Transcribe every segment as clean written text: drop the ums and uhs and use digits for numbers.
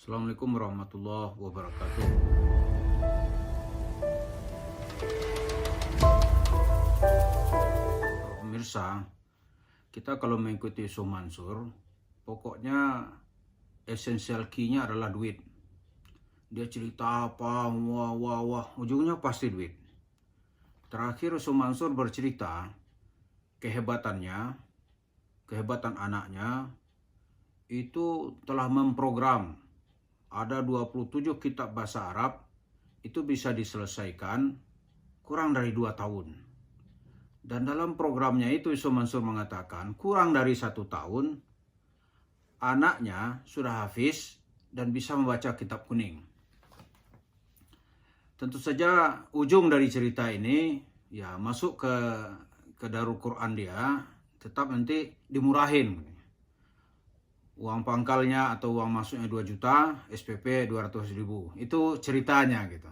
Assalamualaikum warahmatullahi wabarakatuh. Pemirsa, kita kalau mengikuti Yusuf Mansur, pokoknya essential key-nya adalah duit. Dia cerita apa, wah, ujungnya pasti duit. Terakhir Yusuf Mansur bercerita kehebatan anaknya, itu telah memprogram ada 27 kitab bahasa Arab, itu bisa diselesaikan kurang dari 2 tahun. Dan dalam programnya itu Yusuf Mansur mengatakan kurang dari 1 tahun anaknya sudah hafiz dan bisa membaca kitab kuning. Tentu saja ujung dari cerita ini ya masuk ke Darul Quran, dia tetap nanti dimurahin. Uang pangkalnya atau uang masuknya 2 juta, SPP 200.000. Itu ceritanya gitu.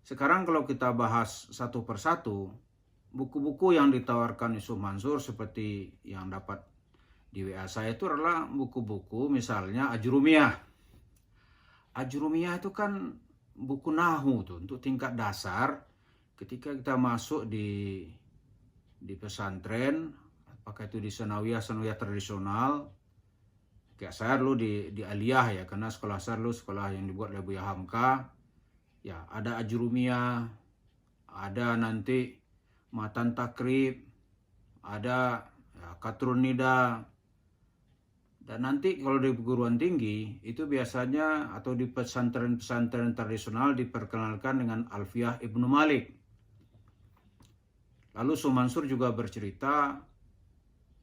Sekarang kalau kita bahas satu persatu, buku-buku yang ditawarkan Yusuf Mansur seperti yang dapat di WA saya itu adalah buku-buku misalnya Ajrumiyah. Ajrumiyah itu kan buku nahu tuh untuk tingkat dasar. Ketika kita masuk di pesantren, apakah itu di sanawiyah tradisional, kayak saya dulu di Aliyah ya, karena sekolah saya dulu sekolah yang dibuat oleh Buya Hamka. Ya, ada Ajrumiyah, ada nanti Matan Takrib, ada ya, Katrun Nida. Dan nanti kalau di perguruan tinggi, itu biasanya atau di pesantren-pesantren tradisional diperkenalkan dengan Alfiyah Ibnu Malik. Lalu Mansur juga bercerita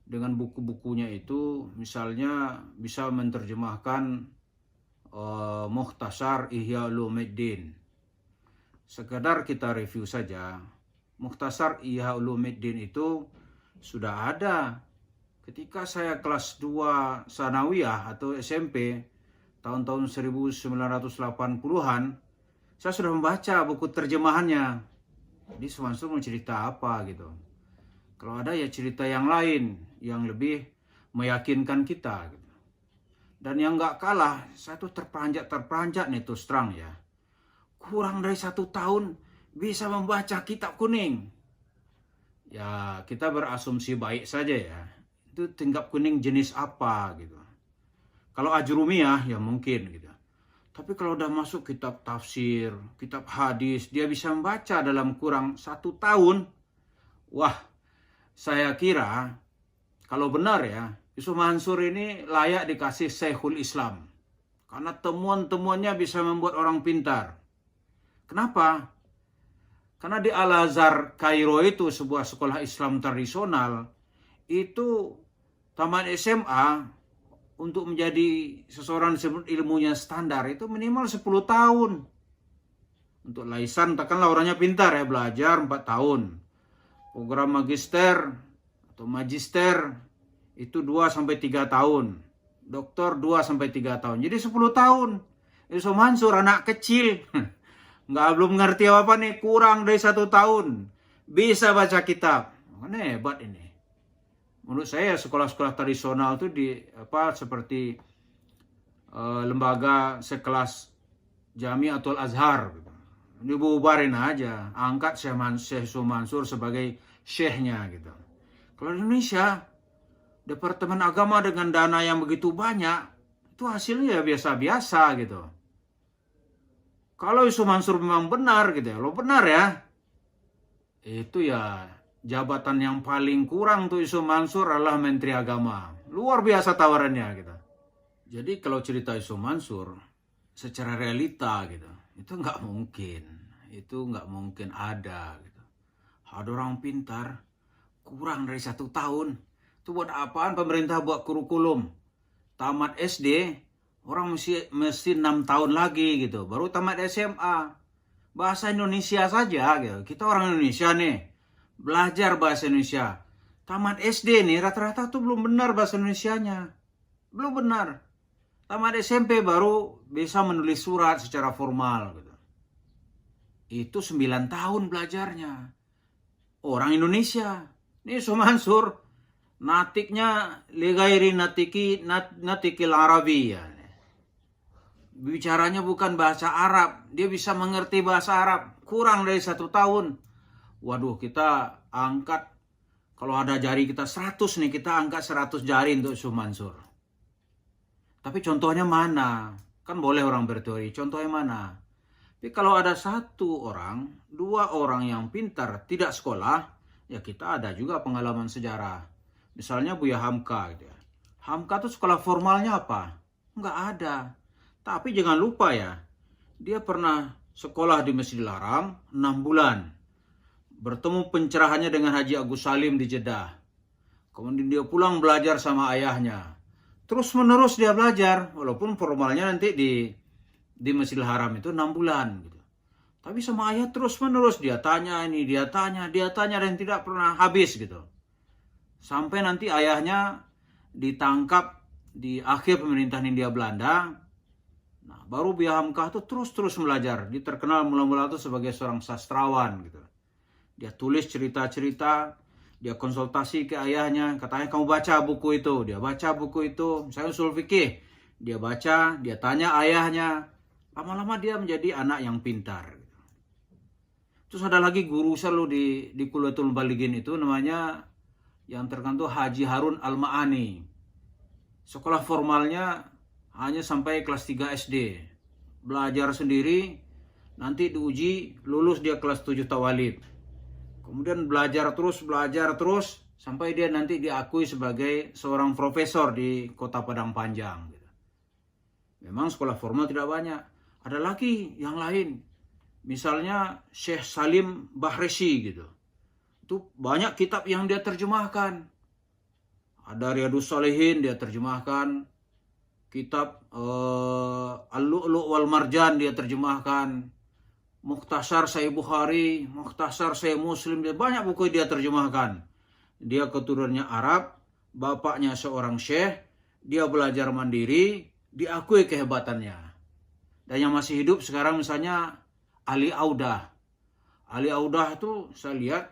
dengan buku-bukunya itu, misalnya bisa menerjemahkan Mukhtasar Ihya Ulumuddin. Sekedar kita review saja, Mukhtasar Ihya Ulumuddin itu sudah ada ketika saya kelas 2 Sanawiyah atau SMP tahun-tahun 1980-an. Saya sudah membaca buku terjemahannya. Jadi Mansur mau cerita apa gitu. Kalau ada ya cerita yang lain yang lebih meyakinkan kita gitu. Dan yang gak kalah, saya tuh terperanjat nih terus terang ya. Kurang dari 1 tahun bisa membaca kitab kuning. Ya kita berasumsi baik saja ya. Itu kitab kuning jenis apa gitu. Kalau Ajrumiyah ya mungkin gitu. Tapi kalau udah masuk kitab tafsir, kitab hadis, dia bisa membaca dalam kurang 1 tahun. Wah, saya kira kalau benar ya, Yusuf Mansur ini layak dikasih Syekhul Islam. Karena temuan-temuannya bisa membuat orang pintar. Kenapa? Karena di Al-Azhar Kairo itu sebuah sekolah Islam tradisional, itu tamat SMA untuk menjadi seseorang disebut ilmunya standar itu minimal 10 tahun. Untuk laisan, takkanlah orangnya pintar ya, belajar 4 tahun. Program magister atau magister itu 2-3 tahun. Doktor 2-3 tahun. Jadi 10 tahun. Yusuf Mansur anak kecil. Belum ngerti apa nih, kurang dari 1 tahun. Bisa baca kitab. Mana hebat ini. Menurut saya sekolah-sekolah tradisional itu seperti lembaga sekelas Jamiatul Azhar gitu. Dibubarin aja, angkat Syekh Yusuf Mansur sebagai syekhnya gitu. Kalau di Indonesia, Departemen Agama dengan dana yang begitu banyak, itu hasilnya biasa-biasa gitu. Kalau Yusuf Mansur memang benar gitu ya, lo benar ya, itu ya jabatan yang paling kurang tuh Yusuf Mansur adalah Menteri Agama. Luar biasa tawarannya gitu. Jadi kalau cerita Yusuf Mansur secara realita gitu, itu nggak mungkin ada gitu. Ada orang pintar kurang dari 1 tahun. Itu buat apaan pemerintah buat kurikulum? Tamat SD orang mesti 6 tahun lagi gitu, baru tamat SMA. Bahasa Indonesia saja gitu. Kita orang Indonesia nih, belajar bahasa Indonesia. Tamat SD nih rata-rata tuh belum benar bahasa Indonesianya. Belum benar. Tamat SMP baru bisa menulis surat secara formal gitu. Itu 9 tahun belajarnya. Orang Indonesia. Ini Yusuf Mansur natiknya ligairi natikil Arabiyah. bicaranya bukan bahasa Arab. Dia bisa mengerti bahasa Arab. Kurang dari 1 tahun. Waduh, kita angkat. Kalau ada jari kita 100 nih, kita angkat 100 jari untuk Yusuf Mansur. Tapi contohnya mana? Kan boleh orang berteori. Contohnya mana? Tapi kalau ada 1 orang, 2 orang yang pintar, tidak sekolah, ya kita ada juga pengalaman sejarah. Misalnya Buya Hamka gitu ya. Hamka tuh sekolah formalnya apa? Nggak ada. Tapi jangan lupa ya, dia pernah sekolah di Masjidil Haram 6 bulan. Bertemu pencerahannya dengan Haji Agus Salim di Jeddah. Kemudian dia pulang belajar sama ayahnya. Terus menerus dia belajar, walaupun formalnya nanti di Masjidil Haram itu 6 bulan gitu. Tapi sama ayah terus menerus dia tanya ini, dia tanya dan tidak pernah habis gitu. Sampai nanti ayahnya ditangkap di akhir pemerintahan Hindia Belanda. Nah, baru Buya Hamka tuh terus belajar. Dia terkenal mula-mula tuh sebagai seorang sastrawan gitu. Dia tulis cerita-cerita, dia konsultasi ke ayahnya, katanya kamu baca buku itu, dia baca buku itu, misalnya usul fikih, dia baca, dia tanya ayahnya, lama-lama dia menjadi anak yang pintar. Terus ada lagi guru selalu di Kuliatul Balighin itu namanya yang terkenal Haji Harun Al-Ma'ani. Sekolah formalnya hanya sampai kelas 3 SD. Belajar sendiri, nanti diuji, lulus dia kelas 7 Tawalib. Kemudian belajar terus, sampai dia nanti diakui sebagai seorang profesor di Kota Padang Panjang. Memang sekolah formal tidak banyak. Ada lagi yang lain. Misalnya Syekh Salim Bahresi gitu. Itu banyak kitab yang dia terjemahkan. Ada Riyadhus Shalihin dia terjemahkan. Kitab Al-Lu'lu' wal Marjan dia terjemahkan. Mukhtasar Sahih Bukhari, Mukhtasar Sahih Muslim, dia banyak buku dia terjemahkan. Dia keturunannya Arab, bapaknya seorang syekh, dia belajar mandiri, diakui kehebatannya. Dan yang masih hidup sekarang misalnya Ali Audah. Ali Audah itu saya lihat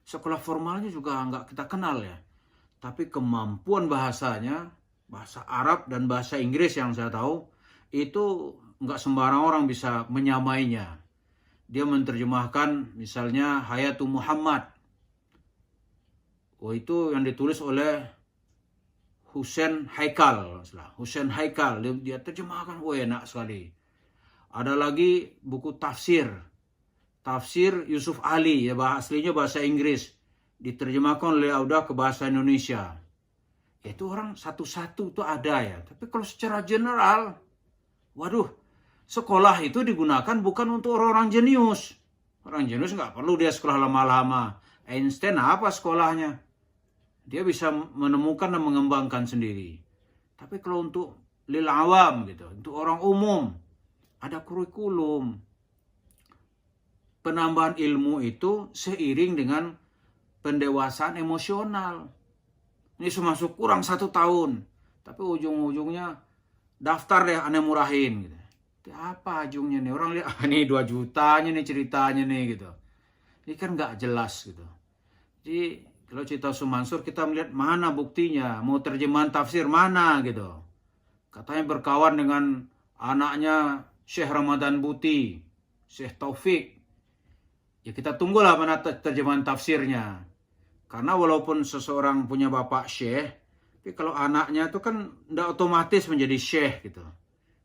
sekolah formalnya juga nggak kita kenal ya. Tapi kemampuan bahasanya, bahasa Arab dan bahasa Inggris yang saya tahu, itu nggak sembarang orang bisa menyamainya. Dia menerjemahkan misalnya Hayatul Muhammad. Oh, itu yang ditulis oleh Hussein Haikal. Hussein Haikal, dia terjemahkan, enak sekali. Ada lagi buku tafsir. Tafsir Yusuf Ali, ya aslinya bahasa Inggris. Diterjemahkan oleh Audah ke bahasa Indonesia. Itu orang satu-satu itu ada ya. Tapi kalau secara general, waduh, sekolah itu digunakan bukan untuk orang-orang jenius. Orang jenius nggak perlu dia sekolah lama-lama. Einstein apa sekolahnya? Dia bisa menemukan dan mengembangkan sendiri. Tapi kalau untuk lil awam gitu, untuk orang umum, ada kurikulum. Penambahan ilmu itu seiring dengan pendewasaan emosional. Ini masuk kurang 1 tahun, tapi ujung-ujungnya daftar deh Ane Murahin gitu. Apa ujungnya nih? Orang lihat, nih 2 jutanya nih ceritanya nih gitu. Ini kan nggak jelas gitu. Jadi kalau cerita Yusuf Mansur kita melihat mana buktinya, mau terjemahan tafsir mana gitu. Katanya berkawan dengan anaknya Syekh Ramadan Buti, Syekh Taufik. Ya kita tunggulah mana terjemahan tafsirnya. Karena walaupun seseorang punya bapak syekh, tapi kalau anaknya itu kan tidak otomatis menjadi syekh gitu.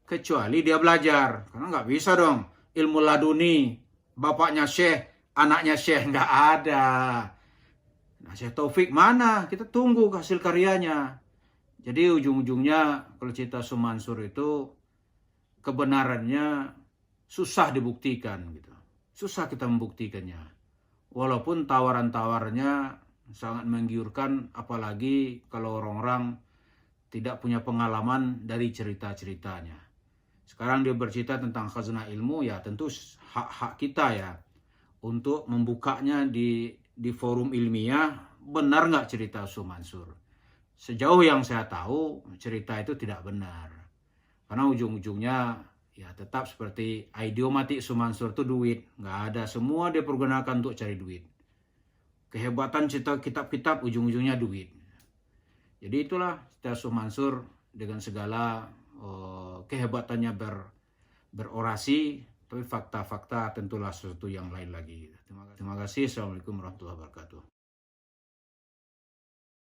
Kecuali dia belajar. Karena nggak bisa dong ilmu laduni, bapaknya syekh, anaknya syekh, nggak ada. Nah, Syekh Taufik mana? Kita tunggu hasil karyanya. Jadi ujung-ujungnya kalau cerita Yusuf Mansur itu kebenarannya susah dibuktikan gitu. Susah kita membuktikannya. Walaupun tawaran-tawarnya sangat menggiurkan, apalagi kalau orang-orang tidak punya pengalaman dari cerita-ceritanya. Sekarang dia bercerita tentang khazanah ilmu, ya tentu hak-hak kita ya untuk membukanya di forum ilmiah. Benar nggak cerita Yusuf Mansur? Sejauh yang saya tahu, cerita itu tidak benar. Karena ujung-ujungnya ya tetap seperti idiomatik Yusuf Mansur itu duit. Nggak ada, semua dia pergunakan untuk cari duit. Kehebatan cerita kitab-kitab ujung-ujungnya duit. Jadi itulah cerita Yusuf Mansur dengan segala kehebatannya berorasi, tapi fakta-fakta tentulah sesuatu yang lain lagi. Terima kasih. Assalamualaikum warahmatullahi wabarakatuh.